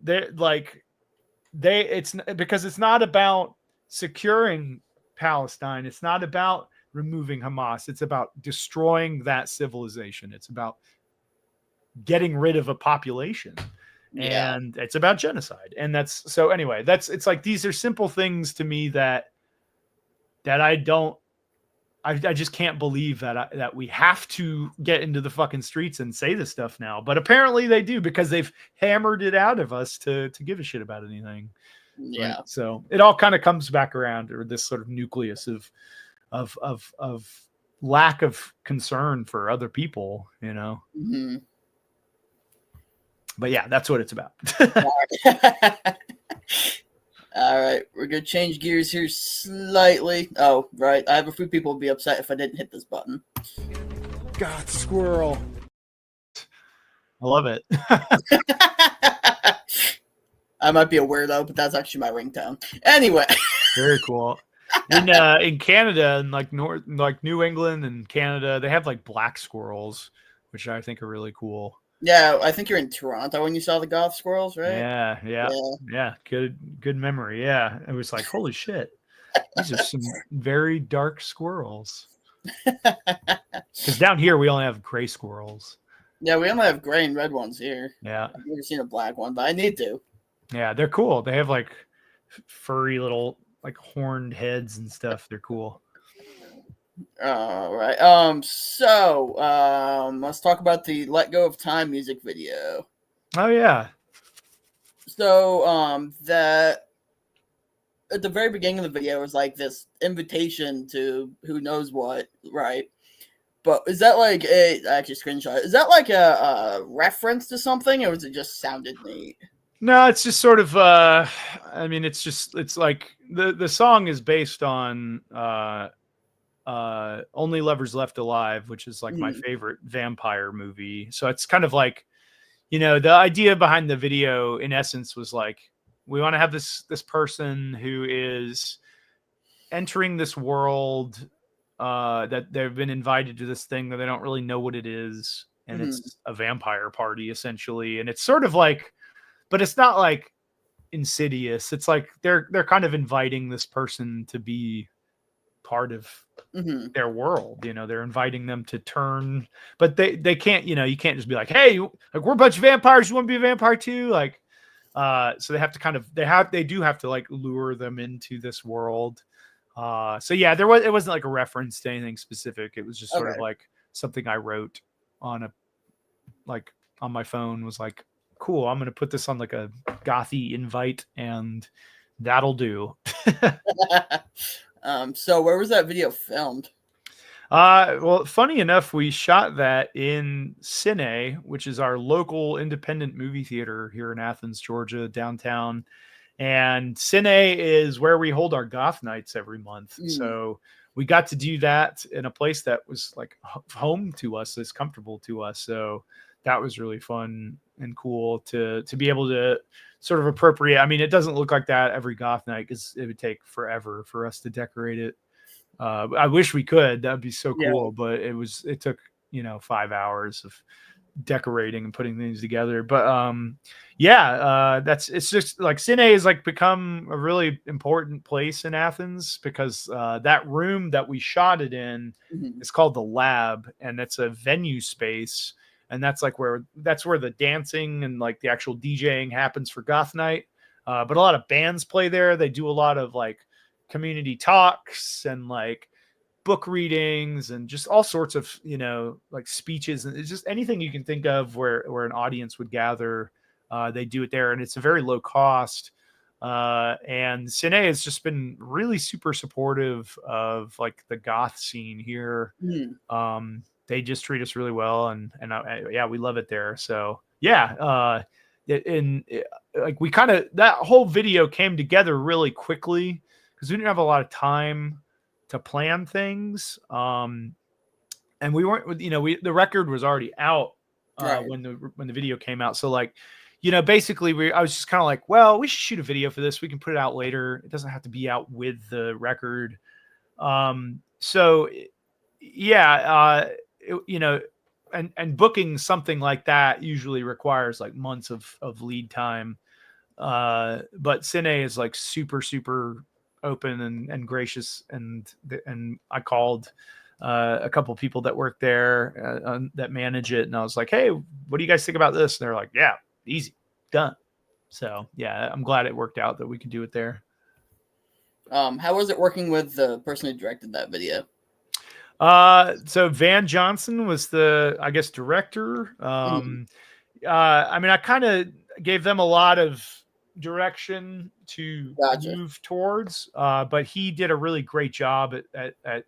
because it's not about securing Palestine. It's not about removing Hamas. It's about destroying that civilization. It's about getting rid of a population. And it's about genocide. And it's like, these are simple things to me that I just can't believe that we have to get into the fucking streets and say this stuff now. But apparently they do, because they've hammered it out of us to give a shit about anything. Yeah. Right? So it all kind of comes back around, or this sort of nucleus of lack of concern for other people, But yeah, that's what it's about. All right, we're gonna change gears here slightly. Oh, right, I have a few people would be upset if I didn't hit this button. God, squirrel! I love it. I might be a weirdo, but that's actually my ringtone. Anyway, very cool. In Canada and like New England and Canada, they have like black squirrels, which I think are really cool. Yeah, I think you're in Toronto when you saw the goth squirrels, right? Yeah. Good memory. Yeah, it was like, holy shit, these are some very dark squirrels. Because down here we only have gray squirrels. Yeah, we only have gray and red ones here. Yeah, I've never seen a black one, but I need to. Yeah, they're cool. They have like furry little like horned heads and stuff. They're cool. All right. Let's talk about the Let Go of Time music video. Oh yeah. So that at the very beginning of the video was like this invitation to who knows what, right? But is that like actually screenshot? Is that like a reference to something, or was it just sounded neat? No, it's just sort of I mean it's like the song is based on Only Lovers Left Alive, which is like my Mhm. favorite vampire movie. So it's kind of like, you know, the idea behind the video in essence was like, we want to have this person who is entering this world, that they've been invited to this thing that they don't really know what it is, and Mhm. it's a vampire party essentially, and it's sort of like, but it's not like Insidious. It's like they're kind of inviting this person to be part of Mhm. their world. You know, they're inviting them to turn, but they can't. You know, you can't just be like, hey, like we're a bunch of vampires. You want to be a vampire too? Like, so they have to kind of they do have to like lure them into this world. So yeah, it wasn't like a reference to anything specific. It was just sort of Okay. like something I wrote on a like on my phone. Was like, cool, I'm gonna put this on like a gothy invite, and that'll do. So where was that video filmed? Well, funny enough, we shot that in Cine, which is our local independent movie theater here in Athens, Georgia, downtown. And Cine is where we hold our goth nights every month. Mm. So we got to do that in a place that was like home to us, is comfortable to us. So that was really fun and cool to be able to sort of appropriate. I mean, it doesn't look like that every goth night because it would take forever for us to decorate it. I wish we could. That'd be so Yeah. cool, but it took, 5 hours of decorating and putting things together. But yeah, it's just like Cine has like become a really important place in Athens because that room that we shot it in Mhm. is called the Lab, and it's a venue space, and that's where the dancing and like the actual DJing happens for Goth Night. But a lot of bands play there. They do a lot of like community talks and like book readings and just all sorts of, like speeches, and it's just anything you can think of where an audience would gather. They do it there, and it's a very low cost. And Cine has just been really super supportive of like the goth scene here. Mhm. They just treat us really well, and yeah, we love it there. So yeah, like we kind of, that whole video came together really quickly because we didn't have a lot of time to plan things. And we weren't, the record was already out Right. when the video came out. So like, basically I was just kind of like, well, we should shoot a video for this. We can put it out later. It doesn't have to be out with the record. So yeah, and booking something like that usually requires like months of lead time. But Cine is like super, super open and gracious. And I called a couple people that work there that manage it. And I was like, hey, what do you guys think about this? And they're like, yeah, easy, done. So yeah, I'm glad it worked out that we could do it there. How was it working with the person who directed that video? So Van Johnson was the, I guess, director. Mhm. I mean, I kind of gave them a lot of direction to Gotcha. move towards, but he did a really great job at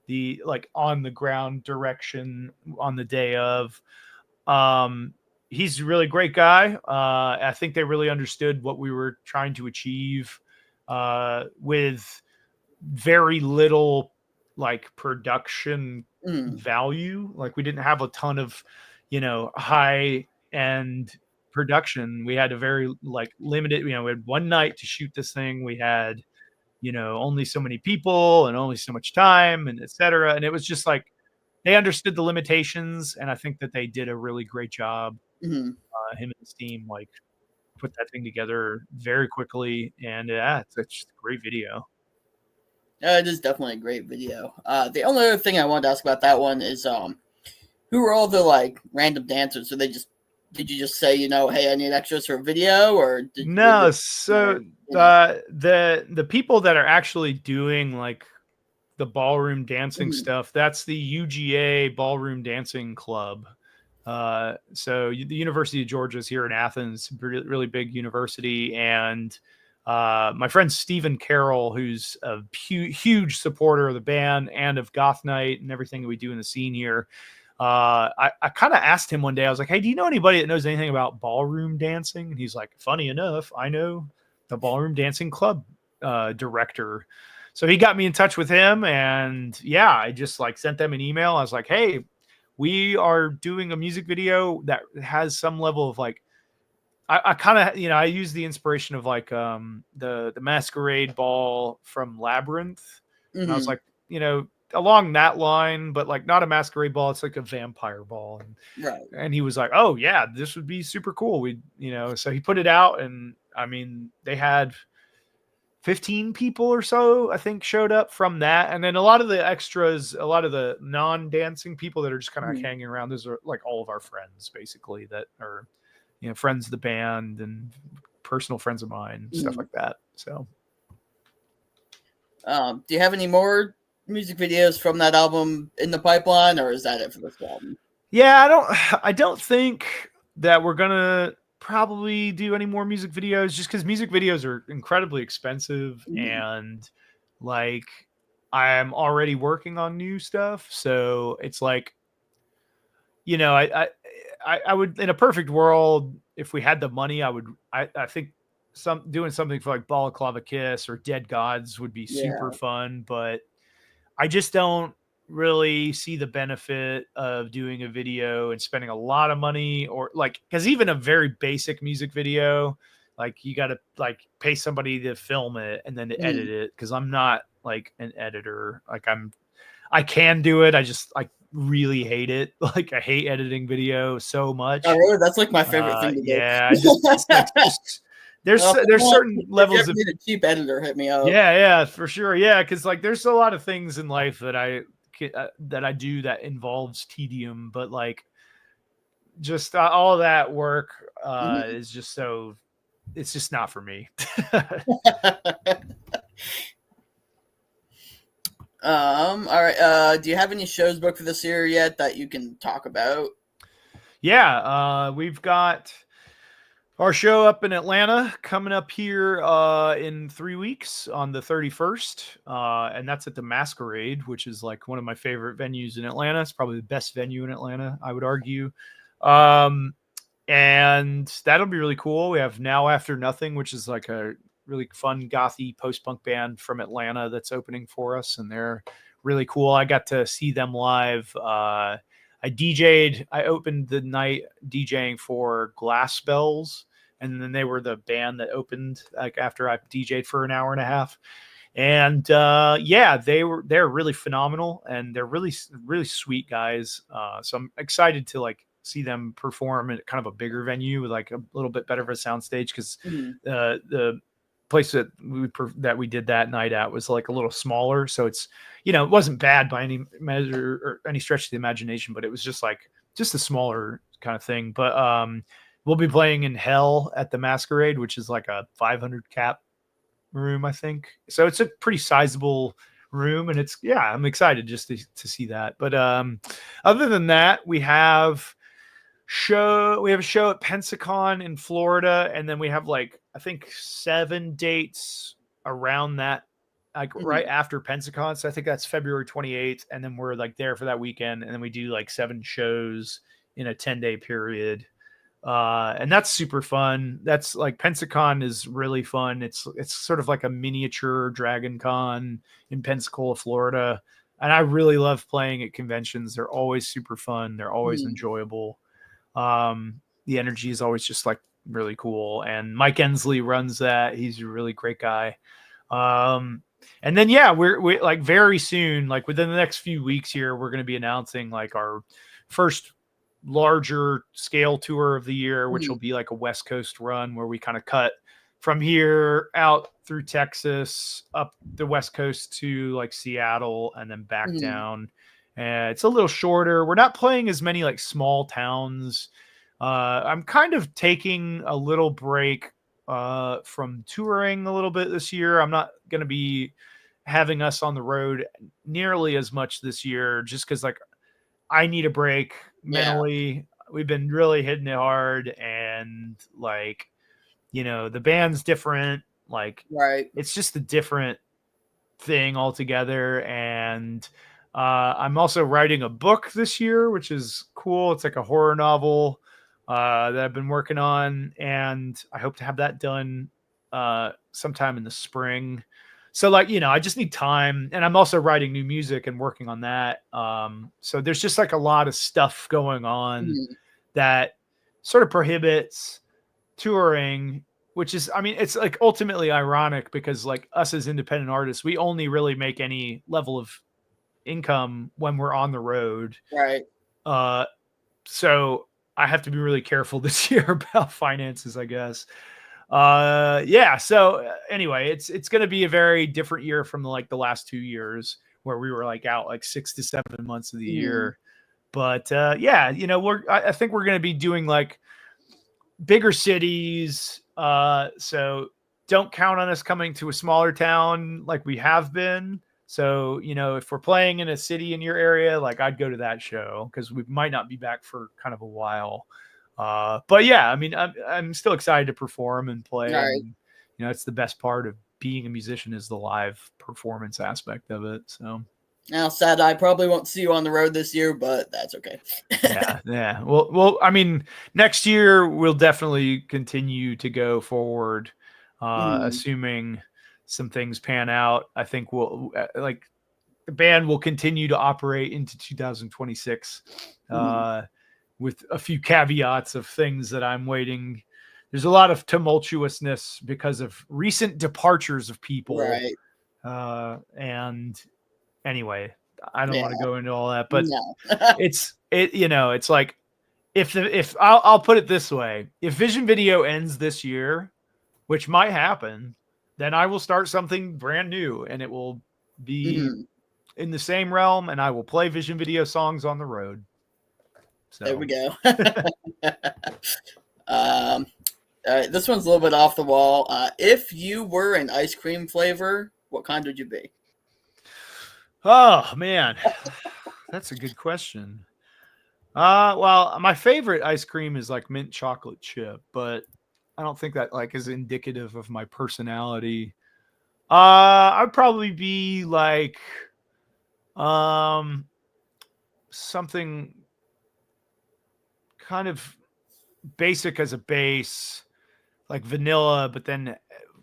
the like on the ground direction on the day of. Um, he's a really great guy. I think they really understood what we were trying to achieve with very little like production Mhm. value. Like we didn't have a ton of, high end production. We had a very like limited, we had one night to shoot this thing. We had, only so many people and only so much time and etc. And it was just like they understood the limitations, and I think that they did a really great job. Mhm. Him and his team like put that thing together very quickly, and yeah, it's just a great video. It is definitely a great video. The only other thing I wanted to ask about that one is who were all the like random dancers? So they just did you just say, hey, I need extras for a video, or was No, it so more, the people that are actually doing like the ballroom dancing Mhm. stuff, that's the UGA Ballroom Dancing Club. So the University of Georgia is here in Athens, really, really big university, and my friend Stephen Carroll, who's a huge supporter of the band and of Goth Night and everything that we do in the scene here. I kind of asked him one day, I was like, hey, do you know anybody that knows anything about ballroom dancing? And he's like, funny enough, I know the ballroom dancing club director. So he got me in touch with him, and yeah, I just like sent them an email. I was like, hey, we are doing a music video that has some level of like, I kind of, I use the inspiration of like the masquerade ball from Labyrinth. And I was Mm-hmm. like, along that line, but like not a masquerade ball, it's like a vampire ball. Right. And he was like, oh yeah, this would be super cool. So he put it out, and I mean, they had 15 people or so, I think, showed up from that. And then a lot of the extras, a lot of the non-dancing people that are just kind of Mm-hmm. hanging around, those are like all of our friends basically that are, friends of the band and personal friends of mine, stuff Mm-hmm. like that. So Do you have any more music videos from that album in the pipeline, or is that it for this album? yeah, I don't think that we're gonna probably do any more music videos, just because music videos are incredibly expensive, Mm-hmm. and like I'm already working on new stuff. So it's like, you know, I would, in a perfect world, if we had the money, I think doing something for like Balaclava Kiss or Dead Gods would be super Yeah. fun, but I just don't really see the benefit of doing a video and spending a lot of money, or like, because even a very basic music video, like you got to like pay somebody to film it and then to edit Mm-hmm. it, because I'm not like an editor. Like I can do it. I really hate it. Like I hate editing video so Oh, much. really? That's like my favorite thing to do. Yeah, I just it's like just there's Well, certain if you levels ever of need a cheap editor, hit me up. yeah, for sure. Yeah, because like there's a lot of things in life that I do that involves tedium, but like just all that work Mhm. is just so it's just not for me. All right. Do you have any shows booked for this year yet that you can talk about? Yeah, we've got our show up in Atlanta coming up here in 3 weeks on the 31st. And that's at the Masquerade, which is like one of my favorite venues in Atlanta. It's probably the best venue in Atlanta, I would argue. Um, and that'll be really cool. We have Now After Nothing, which is like a really fun gothy post-punk band from Atlanta that's opening for us, and they're really cool. I got to see them live. I opened the night DJing for Glass Bells, and then they were the band that opened like after I DJ'd for an hour and a half. And yeah, they're really phenomenal, and they're really sweet guys. So I'm excited to like see them perform at kind of a bigger venue with like a little bit better of a soundstage, because Mhm. the place that we did that night at was like a little smaller, so it's, it wasn't bad by any measure or any stretch of the imagination, but it was just a smaller kind of thing. But we'll be playing in Hell at the Masquerade, which is like a 500 cap room, I think. So it's a pretty sizable room, and it's, yeah, I'm excited just to see that. But other than that, we have a show at Pensacon in Florida, and then we have like I think 7 dates around that, like right Mhm. after Pensacon. So I think that's February 28th, and then we're like there for that weekend, and then we do like 7 shows in a 10-day period. And that's super fun. That's like Pensacon is really fun. It's sort of like a miniature Dragon Con in Pensacola, Florida. And I really love playing at conventions. They're always super fun. They're always Mhm. enjoyable. The energy is always just like really cool. And Mike Ensley runs that. He's a really great guy. Um, and then yeah, we like very soon, like within the next few weeks here, we're going to be announcing like our first larger scale tour of the year, which will Mhm. be like a West Coast run where we kind of cut from here out through Texas up the West Coast to like Seattle and then back Mhm. down. And it's a little shorter. We're not playing as many like small towns. I'm kind of taking a little break from touring a little bit this year. I'm not going to be having us on the road nearly as much this year, just because like I need a break Yeah. mentally. We've been really hitting it hard, and like, the band's different. Like, Right. it's just a different thing altogether. And I'm also writing a book this year, which is cool. It's like a horror novel that I've been working on, and I hope to have that done sometime in the spring. So like, I just need time, and I'm also writing new music and working on that. So there's just like a lot of stuff going on that sort of prohibits touring, which is, I mean, it's like ultimately ironic because like us as independent artists, we only really make any level of income when we're on the road. Right. So I have to be really careful this year about finances, I guess. Yeah. So anyway, it's going to be a very different year from like the last 2 years where we were like out like 6 to 7 months of the year. But yeah, I think we're going to be doing like bigger cities. So don't count on us coming to a smaller town like we have been. So, if we're playing in a city in your area, like I'd go to that show because we might not be back for kind of a while. But yeah, I mean, I'm still excited to perform and play. Right. And, it's the best part of being a musician is the live performance aspect of it. So. Now, sad I probably won't see you on the road this year, but that's okay. Yeah. Well, I mean, next year we'll definitely continue to go forward, assuming some things pan out. I think we'll like the band will continue to operate into 2026 with a few caveats of things that I'm waiting. There's a lot of tumultuousness because of recent departures of people. Right. And anyway, I don't want to go into all that, but No. it's like if I'll put it this way, if Vision Video ends this year, which might happen, then I will start something brand new and it will be in the same realm and I will play Vision Video songs on the road. So there we go. All right, this one's a little bit off the wall. If you were an ice cream flavor, what kind would you be? Oh man, that's a good question. Well, my favorite ice cream is like mint chocolate chip, but I don't think that like is indicative of my personality. I'd probably be like something kind of basic as a base, like vanilla, but then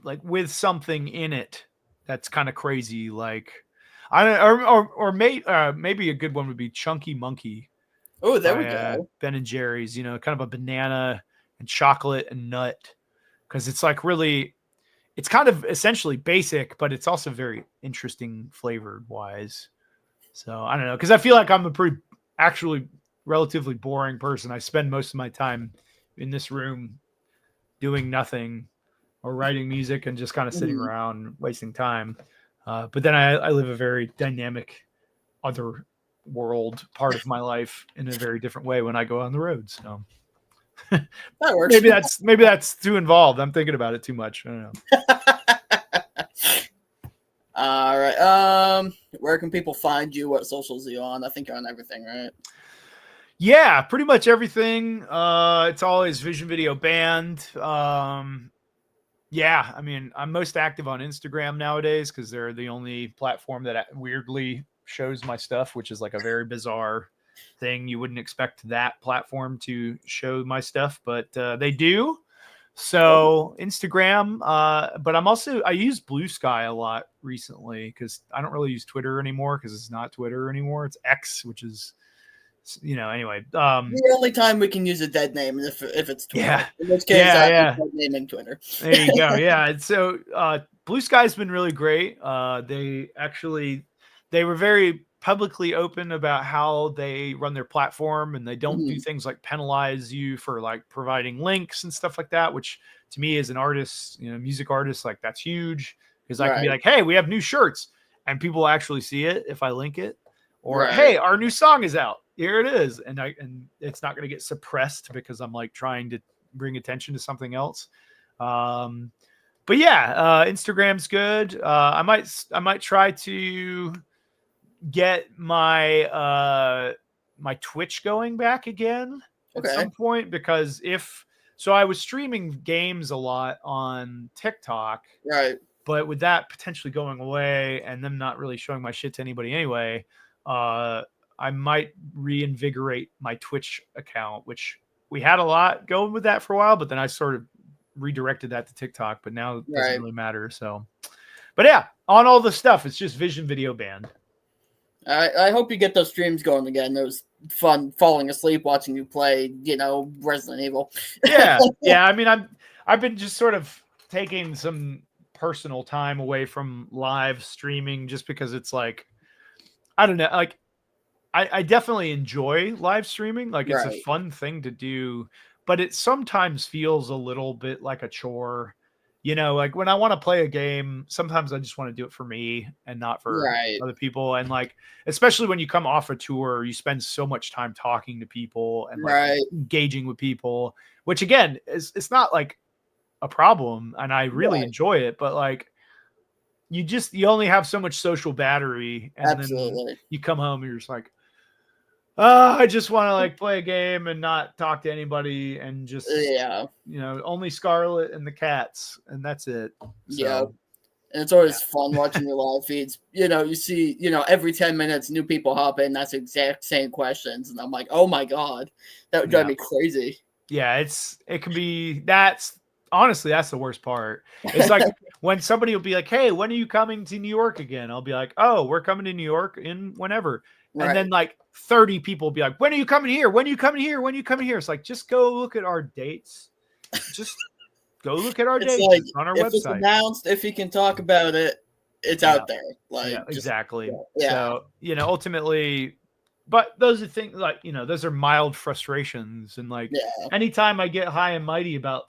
like with something in it that's kind of crazy, like I don't or maybe a good one would be Chunky Monkey. Oh, there we go. Ben and Jerry's, kind of a banana and chocolate and nut, because it's like really, it's kind of essentially basic, but it's also very interesting flavored wise. So I don't know, because I feel like I'm a pretty actually relatively boring person. I spend most of my time in this room doing nothing or writing music and just kind of sitting around wasting time. But then I live a very dynamic other world part of my life in a very different way when I go on the road. So that works. maybe that's too involved. I'm thinking about it too much. I don't know. All right. Where can people find you? What socials are you on? I think you're on everything, right? Yeah, pretty much everything. It's always Vision Video Band. Yeah, I mean, I'm most active on Instagram nowadays because they're the only platform that weirdly shows my stuff, which is like a very bizarre thing. You wouldn't expect that platform to show my stuff, but they do. So Instagram, but I use Blue Sky a lot recently because I don't really use Twitter anymore because it's not Twitter anymore. It's X, which is, anyway. The only time we can use a dead name is if it's Twitter. Yeah. In this case, dead naming Twitter. There you go. Yeah. So Blue Sky's been really great. They were very publicly open about how they run their platform, and they don't do things like penalize you for like providing links and stuff like that, which to me as an artist, music artist, like that's huge because I can be like, hey, we have new shirts, and people actually see it if I link it, or hey, our new song is out. Here it is. And it's not going to get suppressed because I'm like trying to bring attention to something else. But yeah, Instagram's good. I might try to get my my Twitch going back again at some point, because I was streaming games a lot on TikTok, right? But with that potentially going away and them not really showing my shit to anybody anyway, I might reinvigorate my Twitch account, which we had a lot going with that for a while, but then I sort of redirected that to TikTok, but now it doesn't really matter. So, but yeah, on all the stuff, it's just Vision Video Band. I hope you get those streams going again. It was fun falling asleep watching you play, Resident Evil. Yeah. I mean, I've been just sort of taking some personal time away from live streaming just because it's like, I don't know, like I definitely enjoy live streaming. Like it's a fun thing to do, but it sometimes feels a little bit like a chore. Like when I want to play a game, sometimes I just want to do it for me and not for other people. And like, especially when you come off a tour, you spend so much time talking to people and like engaging with people, which again, it's not like a problem. And I really enjoy it, but like, you only have so much social battery. And then you come home and you're just like, I just want to like play a game and not talk to anybody and just, only Scarlet and the cats and that's it. So, yeah. And it's always fun watching your live feeds. You see, every 10 minutes, new people hop in. That's the exact same questions. And I'm like, oh my God, that would drive me crazy. Yeah. It can be, honestly, that's the worst part. It's like when somebody will be like, hey, when are you coming to New York again? I'll be like, oh, we're coming to New York in whenever. And then like 30 people will be like, when are you coming here? When are you coming here? When are you coming here? It's like, just go look at our dates. Just go look at our dates like, on our if website. It's announced, if you can talk about it, it's out there. Like exactly. So, ultimately, but those are things like, those are mild frustrations. And like anytime I get high and mighty about,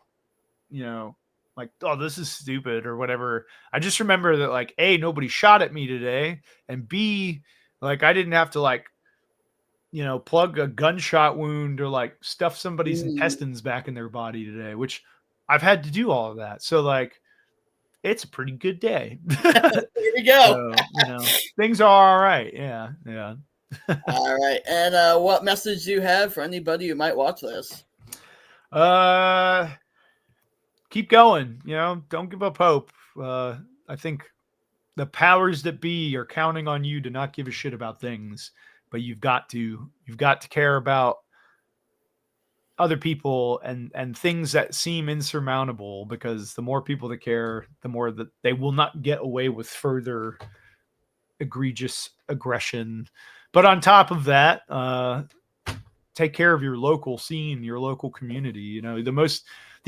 like, oh, this is stupid or whatever. I just remember that like, A, nobody shot at me today. And B, like I didn't have to like, plug a gunshot wound or like stuff somebody's intestines back in their body today, which I've had to do all of that. So like, it's a pretty good day. There we go. So, things are all right. Yeah. All right. And what message do you have for anybody who might watch this? Keep going. Don't give up hope. I think the powers that be are counting on you to not give a shit about things, but you've got to care about other people and things that seem insurmountable, because the more people that care, the more that they will not get away with further egregious aggression. But on top of that, take care of your local scene, your local community. The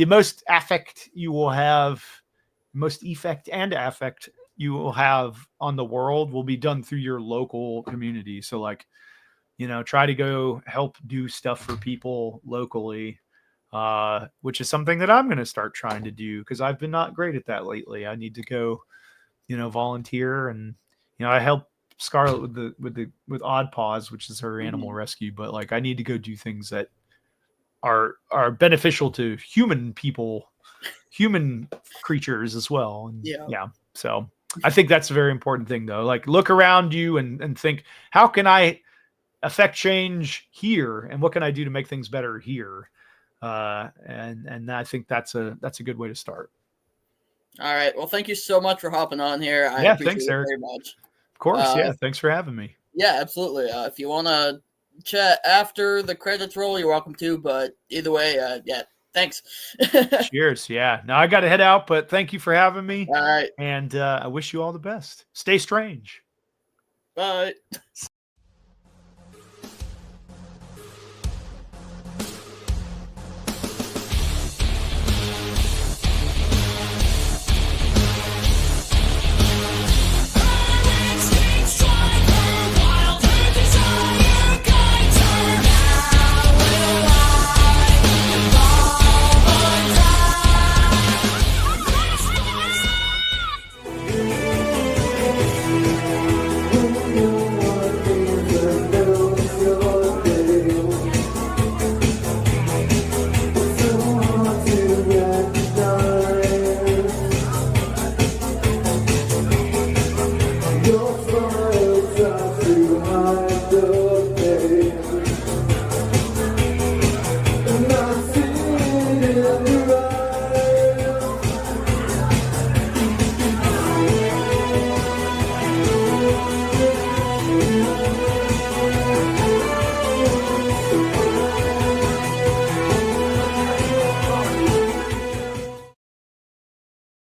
most affect you will have, most effect and affect you will have on the world will be done through your local community. So like, try to go help do stuff for people locally, which is something that I'm going to start trying to do because I've been not great at that lately. I need to go, volunteer, and I help Scarlet with Odd Paws, which is her animal rescue. But like, I need to go do things that are beneficial to human creatures as well. And so I think that's a very important thing though. Like, look around you and think, how can I affect change here? And what can I do to make things better here? And I think that's a good way to start. All right. Well, thank you so much for hopping on here. I appreciate it very much. Of course. Thanks for having me. Yeah, absolutely. If you want to chat after the credits roll, you're welcome to, but either way, thanks. Cheers. Yeah. Now I got to head out, but thank you for having me. All right. And I wish you all the best. Stay strange. Bye. Your smiles are too high.